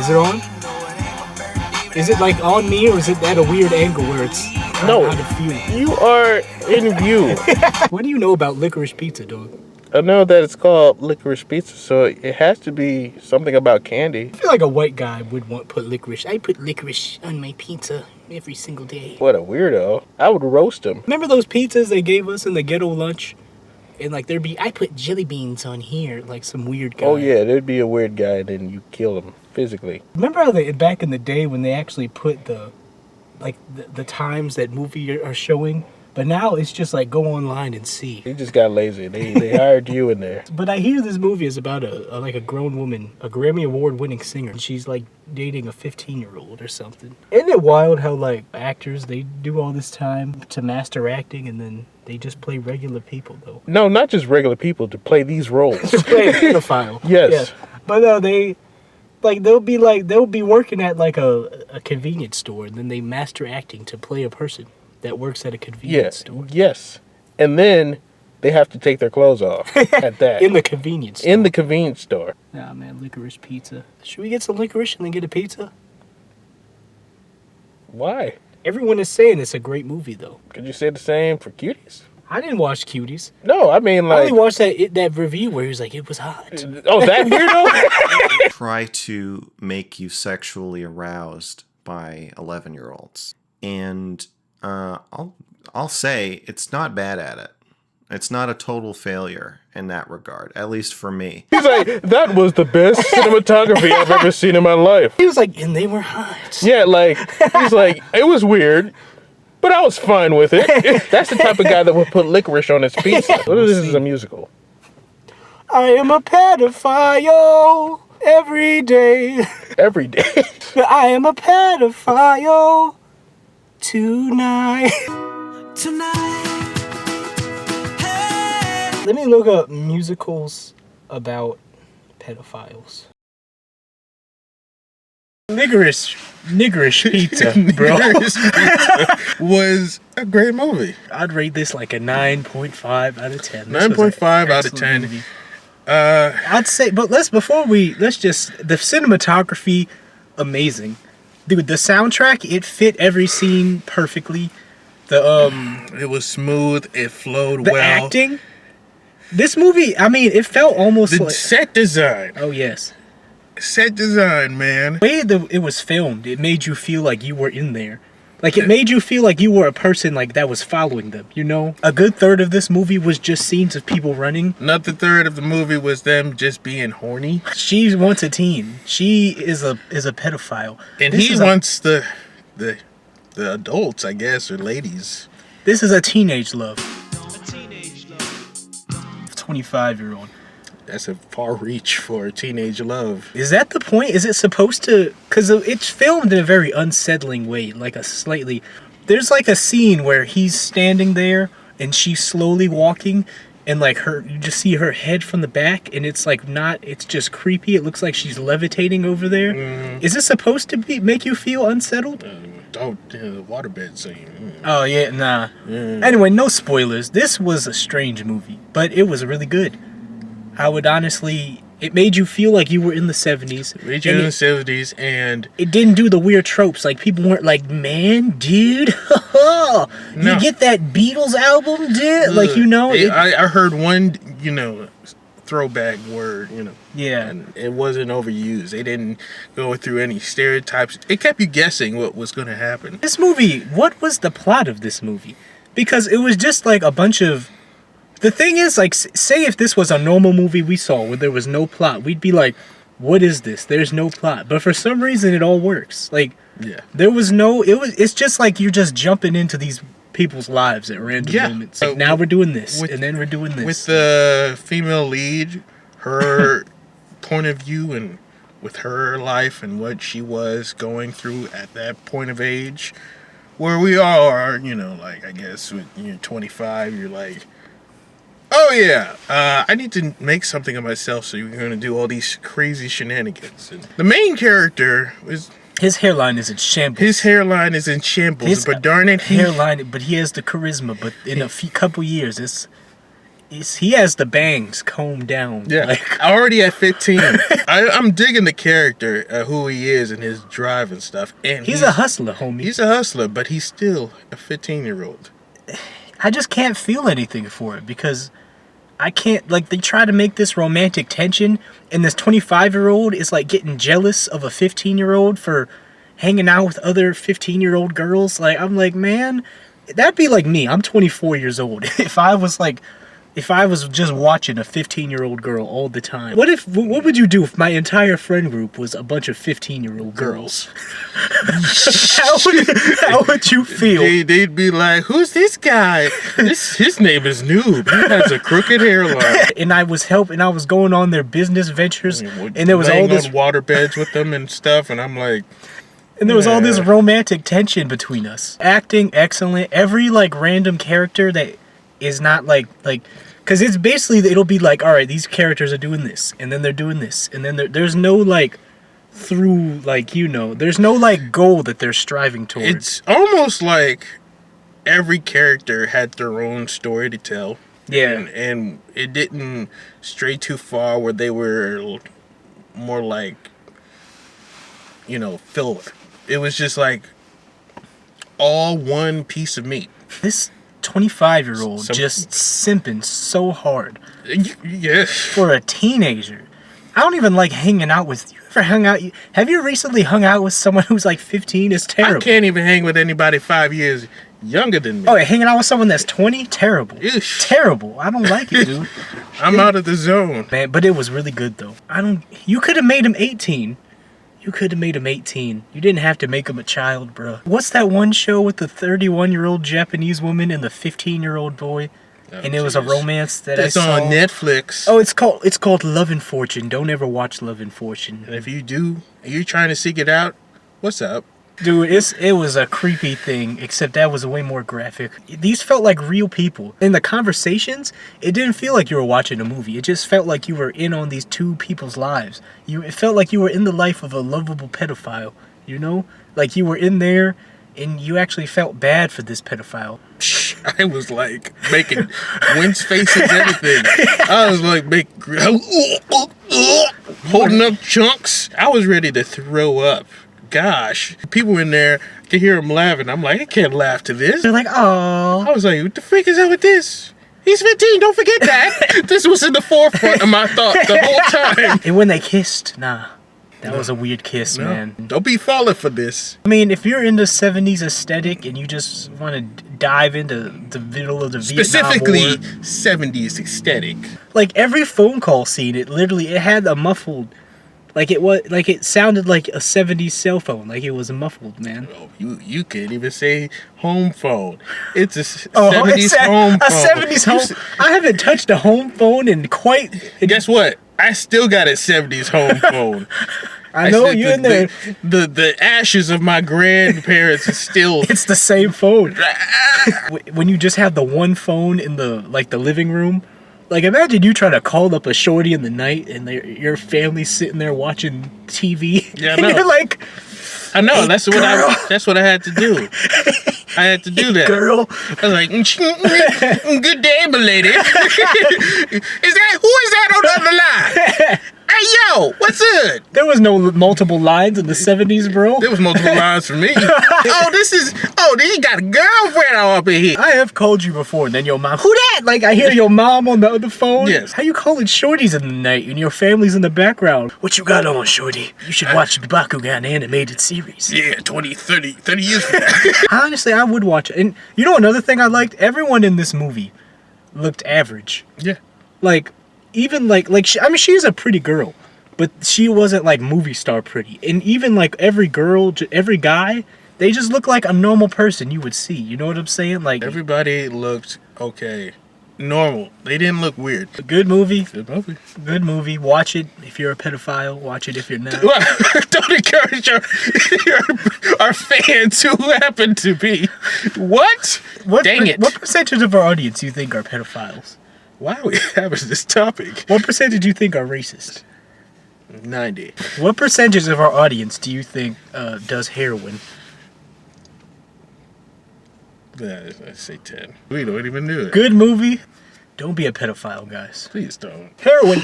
Is it on? Is it like on me, or is it at a weird angle where it's no, out of view? You are in view. What do you know about Licorice Pizza, dog? I know that it's called Licorice Pizza, so it has to be something about candy. I feel like a white guy would put licorice. I put licorice on my pizza every single day. What a weirdo. I would roast him. Remember those pizzas they gave us in the ghetto lunch? And like I put jelly beans on here, like some weird guy. Oh yeah, there'd be a weird guy and then you kill him physically. Remember how back in the day when they actually put the times that movie are showing? But now it's just like go online and see. They just got lazy. They hired you in there. But I hear this movie is about a grown woman, a Grammy Award winning singer. And she's like dating a 15-year-old or something. Isn't it wild how like actors, they do all this time to master acting and then they just play regular people though? No, not just regular people, to play these roles. To play a pedophile. Yes. Yeah. But no, they'll be working at like a convenience store and then they master acting to play a person that works at a convenience store. Yes. And then they have to take their clothes off at that. In the convenience store. In the convenience store. Nah, man, Licorice Pizza. Should we get some licorice and then get a pizza? Why? Everyone is saying it's a great movie, though. Could you say the same for Cuties? I didn't watch Cuties. No, I mean like... I only watched that review where he was like, it was hot. Oh, that weirdo? Try to make you sexually aroused by 11-year-olds. And I'll say it's not bad at it. It's not a total failure in that regard, at least for me. He's like, that was the best cinematography I've ever seen in my life. He was like, and they were hot. Yeah, like, he's like, it was weird, but I was fine with it. That's the type of guy that would put licorice on his pizza. What if this is a musical? I am a pedophile every day. Every day. I am a pedophile tonight. Hey. Let me look up musicals about pedophiles. Licorice Pizza, bro. Licorice Pizza was a great movie. I'd rate this like a 9.5 out of 10. 9.5 out of 10. Movie. I'd say, but the cinematography, amazing. Dude, the soundtrack, it fit every scene perfectly. It was smooth, it flowed well. The acting, this movie, I mean, it felt almost the like... set design. Oh, yes. Set design, man. The way it was filmed, it made you feel like you were in there. Like, it made you feel like you were a person, like, that was following them, you know? A good third of this movie was just scenes of people running. Another third of the movie was them just being horny. She wants a teen. She is a pedophile. And he wants the adults, I guess, or ladies. This is a teenage love. 25-year-old. That's a far reach for teenage love. Is that the point? Is it supposed to... Because it's filmed in a very unsettling way. Like a slightly... There's like a scene where he's standing there and she's slowly walking. And like you just see her head from the back. And it's like not... It's just creepy. It looks like she's levitating over there. Mm-hmm. Is it supposed to make you feel unsettled? The waterbed scene. Oh, yeah, nah. Anyway, no spoilers. This was a strange movie. But it was really good. I would honestly... It made you feel like you were in the 70s. In the 70s, and... It didn't do the weird tropes. Like, people weren't like, man, dude, you get that Beatles album, dude? Like, you know... I heard one, throwback word, Yeah. And it wasn't overused. They didn't go through any stereotypes. It kept you guessing what was going to happen. This movie, what was the plot of this movie? Because it was just like a bunch of... The thing is, like, say if this was a normal movie we saw where there was no plot, we'd be like, what is this? There's no plot. But for some reason, it all works. Like, yeah. There was no... It's just like you're just jumping into these people's lives at random moments. Like, now we're doing this, and then we're doing this. With the female lead, her point of view and with her life and what she was going through at that point of age, where we all are, like, I guess when you're 25, you're like... Oh yeah, I need to make something of myself, so you're going to do all these crazy shenanigans. And the main character is... His hairline is in shambles. But darn it, but he has the charisma. But in a couple years, he has the bangs combed down. Yeah, Like, already at 15. I'm digging the character, who he is and his drive and stuff. And he's a hustler, homie. He's a hustler, but he's still a 15-year-old. I just can't feel anything for it because I can't, like, they try to make this romantic tension, and this 25-year-old is, like, getting jealous of a 15-year-old for hanging out with other 15-year-old girls. Like, I'm like, man, that'd be like me. I'm 24 years old. If I was just watching a 15-year-old girl all the time. What would you do if my entire friend group was a bunch of 15-year-old girls? How would you feel? They'd be like, who's this guy? His name is Noob. He has a crooked hairline. And I was going on their business ventures, and there was all laying this on water beds with them and stuff, and I'm like, and there was all this yeah. romantic tension between us. Acting excellent. Every like random character that is not like because it's basically, it'll be like, all right, these characters are doing this, and then they're doing this, and then there's no like through, like, you know, there's no like goal that they're striving towards. it's almost like every character had their own story to tell. Yeah. And it didn't stray too far where they were more like, you know, filler. It was just like all one piece of meat. This 25-year-old just simping so hard Yes. for a teenager. I don't even like hanging out with you. Ever hung out? Have you recently hung out with someone who's like 15? It's terrible. I can't even hang with anybody 5 years younger than me. Oh, yeah, hanging out with someone that's 20? Terrible. Eesh. Terrible. I don't like it, dude. I'm out of the zone. Man, but it was really good though. You could have made him 18. You could have made him 18. You didn't have to make him a child, bro. What's that one show with the 31-year-old Japanese woman and the 15-year-old boy? And it was a romance that I It's saw. on Netflix. Oh, it's called Love and Fortune. Don't ever watch Love and Fortune. And if you do, and you're trying to seek it out, what's up? Dude, it was a creepy thing, except that was way more graphic. These felt like real people. In the conversations, it didn't feel like you were watching a movie. It just felt like you were in on these two people's lives. It felt like you were in the life of a lovable pedophile, you know? Like you were in there, and you actually felt bad for this pedophile. I was like making wince faces, everything. I was like holding up chunks. I was ready to throw up. Gosh, people in there could hear him laughing. I'm like, I can't laugh to this. They're like, oh. I was like, what the freak is up with this? He's 15, don't forget that. This was in the forefront of my thought the whole time. And when they kissed, nah. That was a weird kiss, man. Don't be falling for this. I mean, if you're into 70s aesthetic and you just want to dive into the middle of the Specifically, Vietnam War, 70s aesthetic. like every phone call scene, it had a muffled, it sounded like a 70s cell phone, like it was muffled, man. Oh, you can't even say home phone. It's a 70s home phone. A 70s home. I haven't touched a home phone in quite. Guess what? I still got a 70s home phone. I know you in there. The ashes of my grandparents is still. It's the same phone. When you just have the one phone in the living room, like imagine you try to call up a shorty in the night and your family's sitting there watching TV. Yeah, I and know. you're like, I know. hey, That's what I had to do. I had to do that. girl. I was like, good day, my lady. Who is that on the other line? Hey, yo, what's good? There was no multiple lines in the 70s, bro. There was multiple lines for me. You got a girlfriend up in here. I have called you before, and then your mom, who that? Like, I hear your mom on the other phone. Yes. How you calling shorties in the night and your family's in the background? What you got on, shorty? You should watch the Bakugan animated series. Yeah, 30 years from now. Honestly, I would watch it. And you know another thing I liked? Everyone in this movie looked average. Yeah. Like, even she's a pretty girl, but she wasn't like movie star pretty. And even like every guy, they just look like a normal person you would see. You know what I'm saying? Like Everybody looked okay. Normal. They didn't look weird. a good movie. Good movie. Good movie. Watch it if you're a pedophile. Watch it if you're not. Don't encourage our fans who happen to be. What? Dang it. What percentage of our audience do you think are pedophiles? Why are we having this topic? What percentage do you think are racist? 90. What percentage of our audience do you think does heroin? Let's say 10. We don't even do it. Good movie. Don't be a pedophile, guys. Please don't. Heroin.